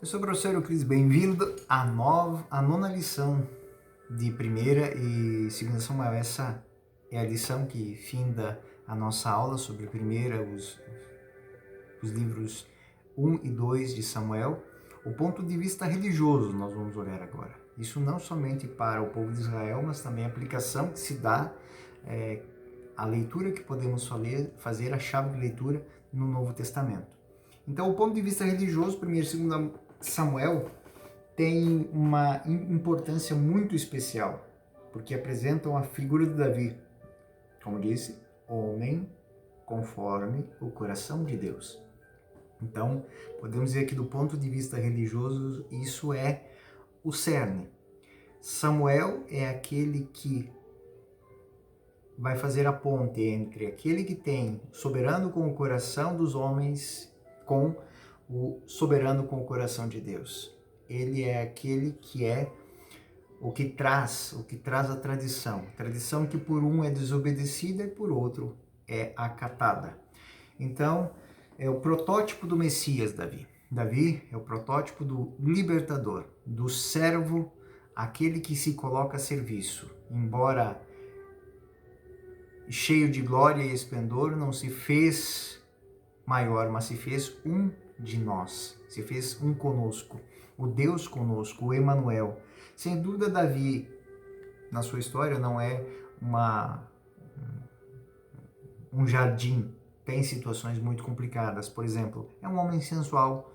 Eu sou o professor Euclides, bem-vindo à nona lição de primeira e segunda Samuel. Essa é a lição que finda a nossa aula sobre primeira, os livros 1 e 2 de Samuel. O ponto de vista religioso nós vamos olhar agora. Isso não somente para o povo de Israel, mas também a aplicação que se dá, a leitura que podemos fazer, a chave de leitura no Novo Testamento. Então, o ponto de vista religioso, 1 e 2 Samuel, tem uma importância muito especial, porque apresentam a figura de Davi, como disse, homem conforme o coração de Deus. Então, podemos dizer que do ponto de vista religioso, isso é o cerne. Samuel é aquele que vai fazer a ponte entre aquele que tem soberano com o coração dos homens com o soberano com o coração de Deus. Ele é aquele que é o que traz a tradição que por um é desobedecida e por outro é acatada. Então, é o protótipo do Messias, Davi. Davi é o protótipo do libertador, do servo, aquele que se coloca a serviço. Embora cheio de glória e esplendor, não se fez maior, mas se fez um de nós, se fez um conosco, o Deus conosco, o Emanuel. Sem dúvida, Davi, na sua história, não é um jardim, tem situações muito complicadas. Por exemplo, é um homem sensual,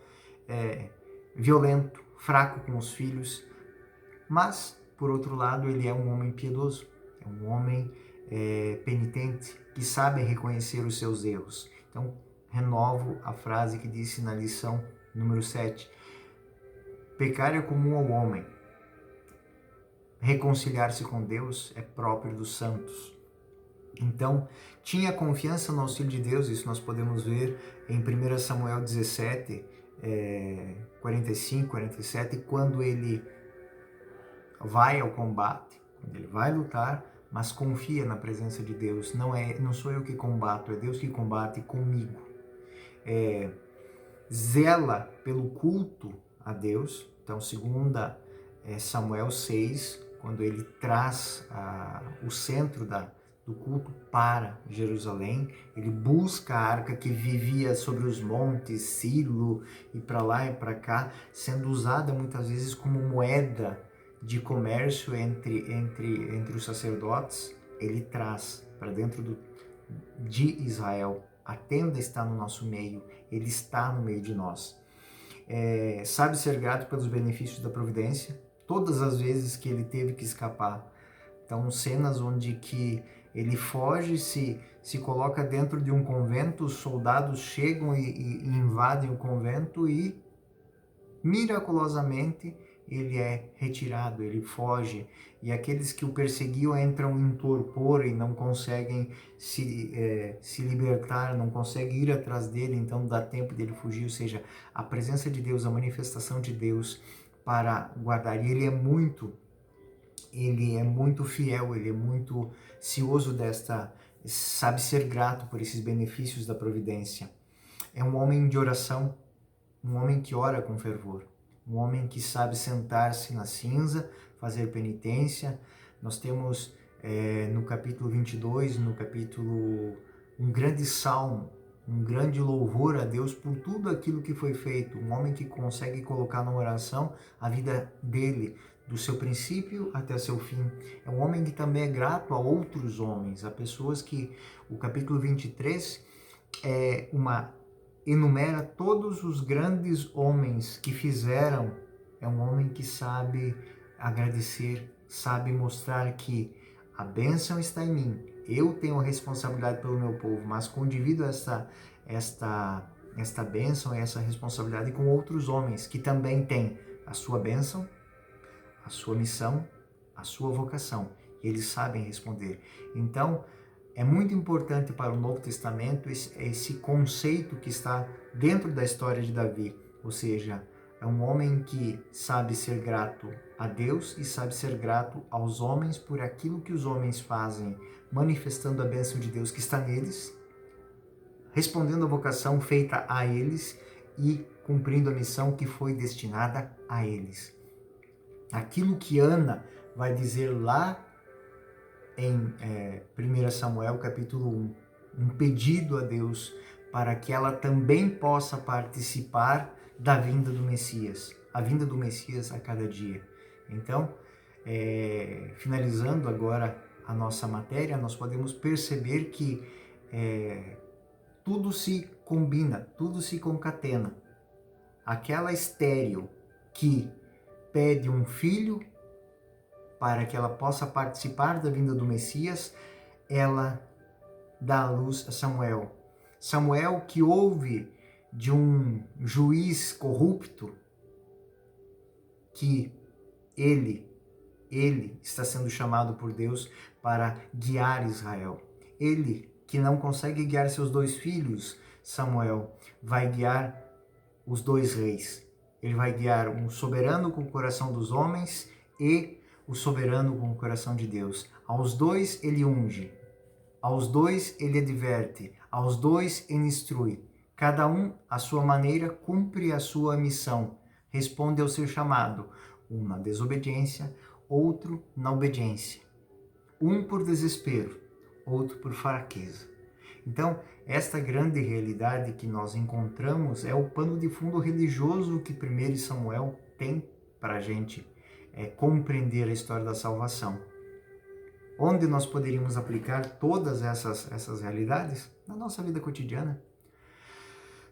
violento, fraco com os filhos, mas, por outro lado, ele é um homem piedoso, é um homem penitente, que sabe reconhecer os seus erros. Então, renovo a frase que disse na lição número 7. Pecar é comum ao homem. Reconciliar-se com Deus é próprio dos santos. Então, tinha confiança no auxílio de Deus, isso nós podemos ver em 1 Samuel 17, 45, 47, quando ele vai ao combate, quando ele vai lutar, mas confia na presença de Deus. Não sou eu que combato, é Deus que combate comigo. Zela pelo culto a Deus. Então, segunda Samuel 6, quando ele traz o centro do culto para Jerusalém, ele busca a arca que vivia sobre os montes, Silo, e para lá e para cá, sendo usada muitas vezes como moeda de comércio entre os sacerdotes. Ele traz para dentro de Israel. A tenda está no nosso meio, ele está no meio de nós. Sabe ser grato pelos benefícios da providência, todas as vezes que ele teve que escapar. Então, cenas onde que ele foge, se coloca dentro de um convento, os soldados chegam e invadem o convento e, miraculosamente, ele é retirado, ele foge, e aqueles que o perseguiam entram em torpor e não conseguem se libertar, não conseguem ir atrás dele, então dá tempo dele fugir. Ou seja, a presença de Deus, a manifestação de Deus para guardar. E ele é muito fiel, ele é muito cioso sabe ser grato por esses benefícios da providência. É um homem de oração, um homem que ora com fervor. Um homem que sabe sentar-se na cinza, fazer penitência. Nós temos no capítulo 22, um grande salmo, um grande louvor a Deus por tudo aquilo que foi feito. Um homem que consegue colocar na oração a vida dele, do seu princípio até seu fim. É um homem que também é grato a outros homens, a pessoas que o capítulo 23 enumera todos os grandes homens que fizeram. É um homem que sabe agradecer, sabe mostrar que a bênção está em mim. Eu tenho a responsabilidade pelo meu povo, mas condivido esta bênção e essa responsabilidade com outros homens que também têm a sua bênção, a sua missão, a sua vocação. E eles sabem responder. Então, é muito importante para o Novo Testamento esse conceito que está dentro da história de Davi. Ou seja, é um homem que sabe ser grato a Deus e sabe ser grato aos homens por aquilo que os homens fazem, manifestando a bênção de Deus que está neles, respondendo à vocação feita a eles e cumprindo a missão que foi destinada a eles. Aquilo que Ana vai dizer lá em 1 Samuel capítulo 1, um pedido a Deus para que ela também possa participar da vinda do Messias, a vinda do Messias a cada dia. Então, finalizando agora a nossa matéria, nós podemos perceber que tudo se combina, tudo se concatena. Aquela estéril que pede um filho para que ela possa participar da vinda do Messias, ela dá à luz a Samuel. Samuel que ouve de um juiz corrupto que ele está sendo chamado por Deus para guiar Israel. Ele que não consegue guiar seus 2 filhos, Samuel, vai guiar os 2 reis. Ele vai guiar um soberano com o coração dos homens e o soberano com o coração de Deus. Aos 2 ele unge, aos 2 ele adverte, aos 2 ele instrui. Cada um, à sua maneira, cumpre a sua missão, responde ao seu chamado, um na desobediência, outro na obediência. Um por desespero, outro por fraqueza. Então, esta grande realidade que nós encontramos é o pano de fundo religioso que 1 Samuel tem para a gente compreender a história da salvação. Onde nós poderíamos aplicar todas essas realidades? Na nossa vida cotidiana.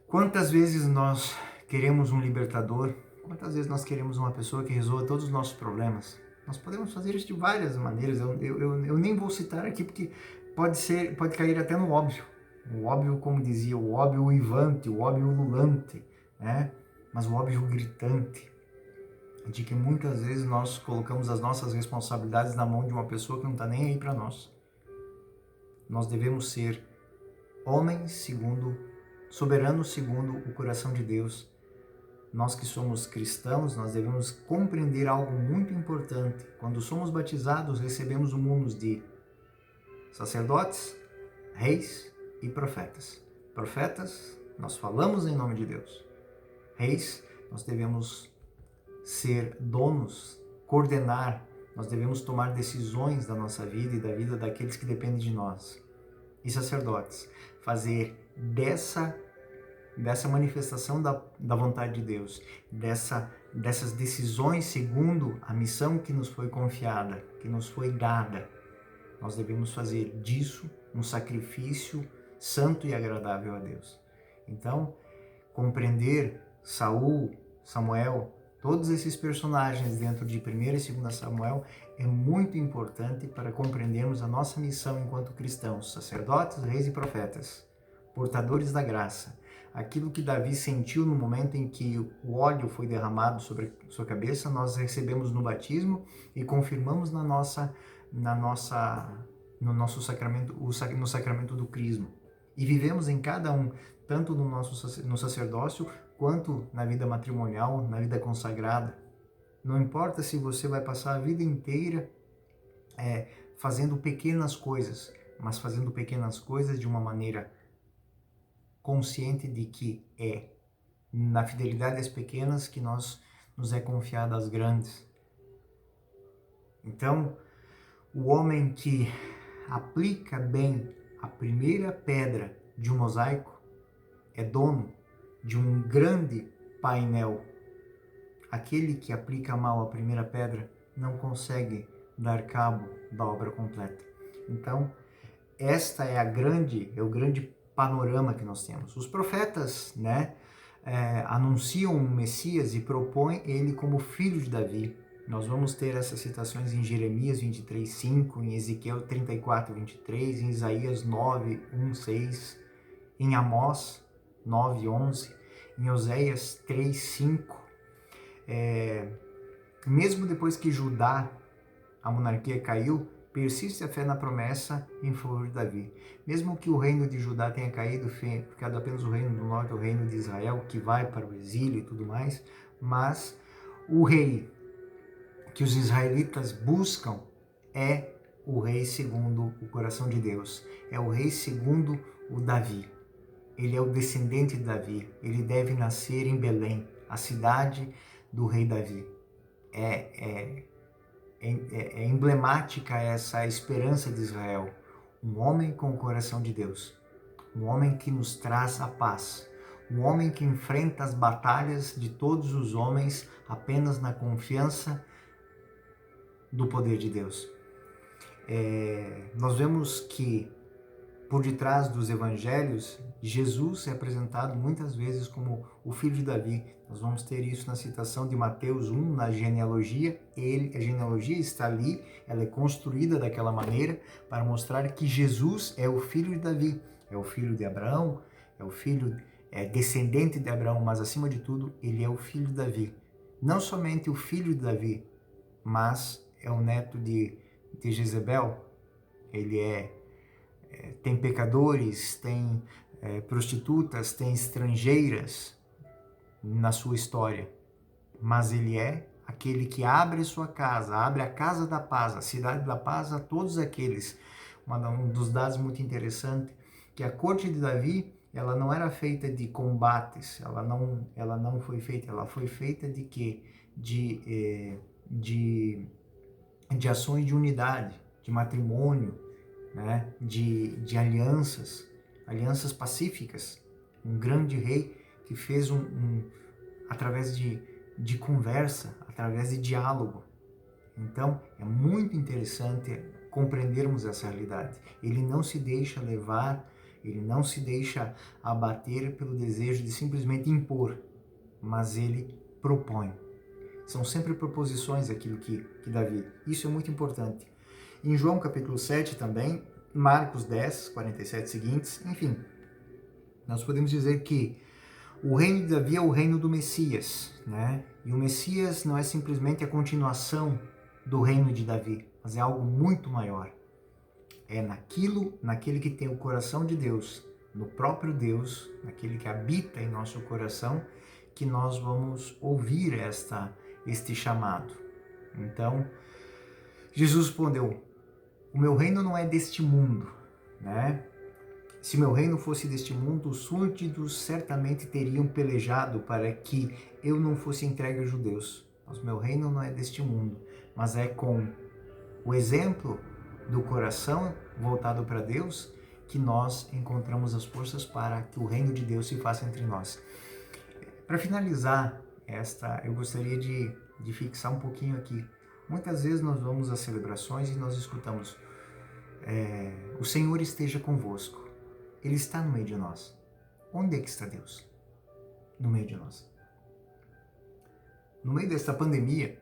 Quantas vezes nós queremos um libertador? Quantas vezes nós queremos uma pessoa que resolva todos os nossos problemas? Nós podemos fazer isso de várias maneiras. Eu nem vou citar aqui porque pode cair até no óbvio. O óbvio, como dizia, o óbvio uivante, o óbvio ululante, né? Mas o óbvio gritante, de que muitas vezes nós colocamos as nossas responsabilidades na mão de uma pessoa que não está nem aí para nós. Nós devemos ser homens soberanos segundo o coração de Deus. Nós que somos cristãos, nós devemos compreender algo muito importante. Quando somos batizados, recebemos o munus de sacerdotes, reis e profetas. Profetas, nós falamos em nome de Deus. Reis, nós devemos ser donos, coordenar, nós devemos tomar decisões da nossa vida e da vida daqueles que dependem de nós. E sacerdotes, fazer dessa manifestação da vontade de Deus, dessas decisões segundo a missão que nos foi confiada, que nos foi dada, nós devemos fazer disso um sacrifício santo e agradável a Deus. Então, compreender Saul, Samuel, todos esses personagens dentro de 1 e 2 Samuel é muito importante para compreendermos a nossa missão enquanto cristãos, sacerdotes, reis e profetas, portadores da graça. Aquilo que Davi sentiu no momento em que o óleo foi derramado sobre sua cabeça, nós recebemos no batismo e confirmamos no nosso sacramento, no sacramento do crisma. E vivemos em cada um, tanto no sacerdócio, quanto na vida matrimonial, na vida consagrada. Não importa se você vai passar a vida inteira fazendo pequenas coisas, mas fazendo pequenas coisas de uma maneira consciente de que é na fidelidade às pequenas que nos é confiada as grandes. Então, o homem que aplica bem a primeira pedra de um mosaico é dono de um grande painel. Aquele que aplica mal a primeira pedra não consegue dar cabo da obra completa. Então, esta é o grande panorama que nós temos. Os profetas, anunciam o Messias e propõem ele como filho de Davi. Nós vamos ter essas citações em Jeremias 23:5, em Ezequiel 34:23, em Isaías 9:1-6, em Amós 9:11, em Oséias 3:5. Mesmo depois que Judá, a monarquia caiu, persiste a fé na promessa em favor de Davi. Mesmo que o reino de Judá tenha caído, ficado apenas o reino do norte, o reino de Israel, que vai para o exílio e tudo mais, mas o rei que os israelitas buscam é o rei segundo o coração de Deus, é o rei segundo o Davi. ele é o descendente de Davi, ele deve nascer em Belém, a cidade do rei Davi. É emblemática essa esperança de Israel, um homem com o coração de Deus, um homem que nos traz a paz, um homem que enfrenta as batalhas de todos os homens apenas na confiança do poder de Deus. Nós vemos que por detrás dos evangelhos, Jesus é apresentado muitas vezes como o filho de Davi. Nós vamos ter isso na citação de Mateus 1, na genealogia. A genealogia está ali, ela é construída daquela maneira para mostrar que Jesus é o filho de Davi, é o filho de Abraão, é descendente de Abraão, mas acima de tudo, ele é o filho de Davi. Não somente o filho de Davi, mas é o neto de Jezebel. Ele tem pecadores, tem prostitutas, tem estrangeiras na sua história, mas ele é aquele que abre sua casa, abre a casa da paz, a cidade da paz a todos aqueles. Um dos dados muito interessante, que a corte de Davi, ela não era feita de combates, ela não foi feita, ela foi feita de quê? De ações de unidade, de matrimônio, né? de alianças pacíficas. Um grande rei que fez através de conversa, através de diálogo. Então, é muito interessante compreendermos essa realidade. Ele não se deixa levar, ele não se deixa abater pelo desejo de simplesmente impor, mas ele propõe. São sempre proposições aquilo que Davi. Isso é muito importante. Em João capítulo 7 também, Marcos 10, 47 seguintes, enfim, nós podemos dizer que o reino de Davi é o reino do Messias, né? E o Messias não é simplesmente a continuação do reino de Davi, mas é algo muito maior. É naquele que tem o coração de Deus, no próprio Deus, naquele que habita em nosso coração, que nós vamos ouvir este chamado. Então, Jesus respondeu: o meu reino não é deste mundo, né? Se meu reino fosse deste mundo, os súditos certamente teriam pelejado para que eu não fosse entregue aos judeus. Mas meu reino não é deste mundo, mas é com o exemplo do coração voltado para Deus que nós encontramos as forças para que o reino de Deus se faça entre nós. Para finalizar eu gostaria de fixar um pouquinho aqui. Muitas vezes nós vamos às celebrações e nós escutamos: o Senhor esteja convosco. Ele está no meio de nós. Onde é que está Deus? No meio de nós. No meio desta pandemia,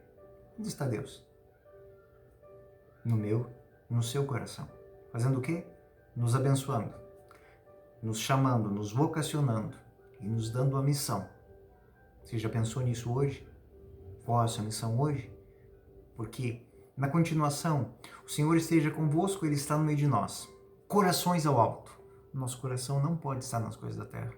onde está Deus? No seu coração. Fazendo o quê? Nos abençoando, nos chamando, nos vocacionando e nos dando a missão. Você já pensou nisso hoje? Qual é a sua missão hoje? Porque, na continuação, o Senhor esteja convosco, Ele está no meio de nós. Corações ao alto. Nosso coração não pode estar nas coisas da terra.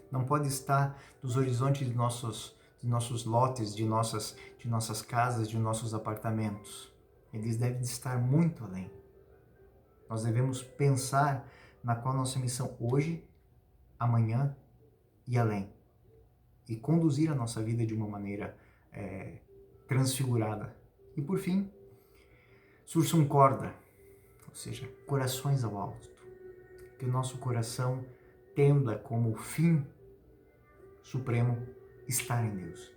Não pode estar nos horizontes de nossos lotes, de nossas casas, de nossos apartamentos. Eles devem estar muito além. Nós devemos pensar na qual nossa missão hoje, amanhã e além. E conduzir a nossa vida de uma maneira transfigurada. E por fim, sursum corda, ou seja, corações ao alto. Que o nosso coração tenda como fim supremo estar em Deus.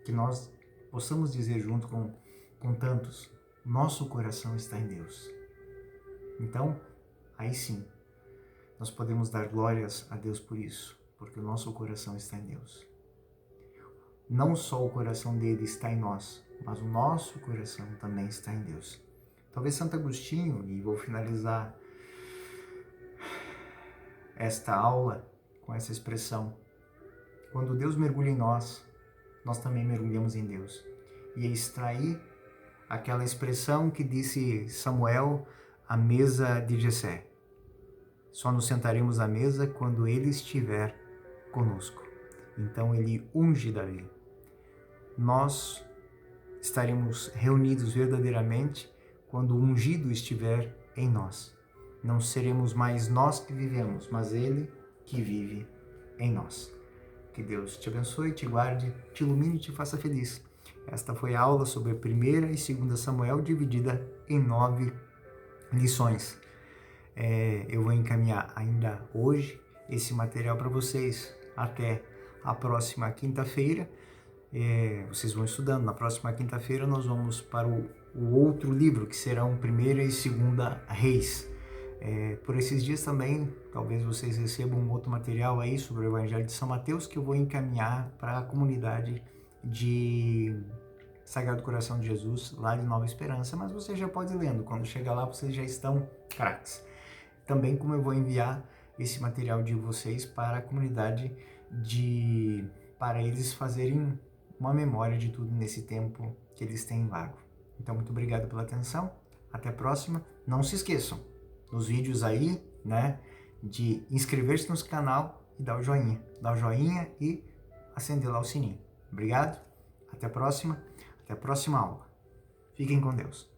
Que nós possamos dizer junto com tantos: nosso coração está em Deus. Então, aí sim, nós podemos dar glórias a Deus por isso, porque o nosso coração está em Deus. Não só o coração dele está em nós, mas o nosso coração também está em Deus. Talvez Santo Agostinho, e vou finalizar esta aula com essa expressão: quando Deus mergulha em nós, nós também mergulhamos em Deus. E é extrair aquela expressão que disse Samuel à mesa de Jessé: só nos sentaremos à mesa quando ele estiver conosco. Então ele unge Davi. Nós estaremos reunidos verdadeiramente quando o ungido estiver em nós. Não seremos mais nós que vivemos, mas ele que vive em nós. Que Deus te abençoe, te guarde, te ilumine e te faça feliz. Esta foi a aula sobre 1ª e 2ª Samuel, dividida em 9 lições. Eu vou encaminhar ainda hoje esse material para vocês até a próxima quinta-feira. Vocês vão estudando. Na próxima quinta-feira nós vamos para o outro livro, que serão 1ª e 2ª Reis. Por esses dias também, talvez vocês recebam um outro material aí sobre o Evangelho de São Mateus, que eu vou encaminhar para a comunidade de Sagrado Coração de Jesus, lá de Nova Esperança, mas você já pode ir lendo. Quando chegar lá, vocês já estão craques. Também como eu vou enviar esse material de vocês para a comunidade, para eles fazerem uma memória de tudo nesse tempo que eles têm vago. Então, muito obrigado pela atenção. Até a próxima. Não se esqueçam, nos vídeos aí, né, de inscrever-se no canal e dar o joinha. Dar o joinha e acender lá o sininho. Obrigado. Até a próxima. Até a próxima aula. Fiquem com Deus.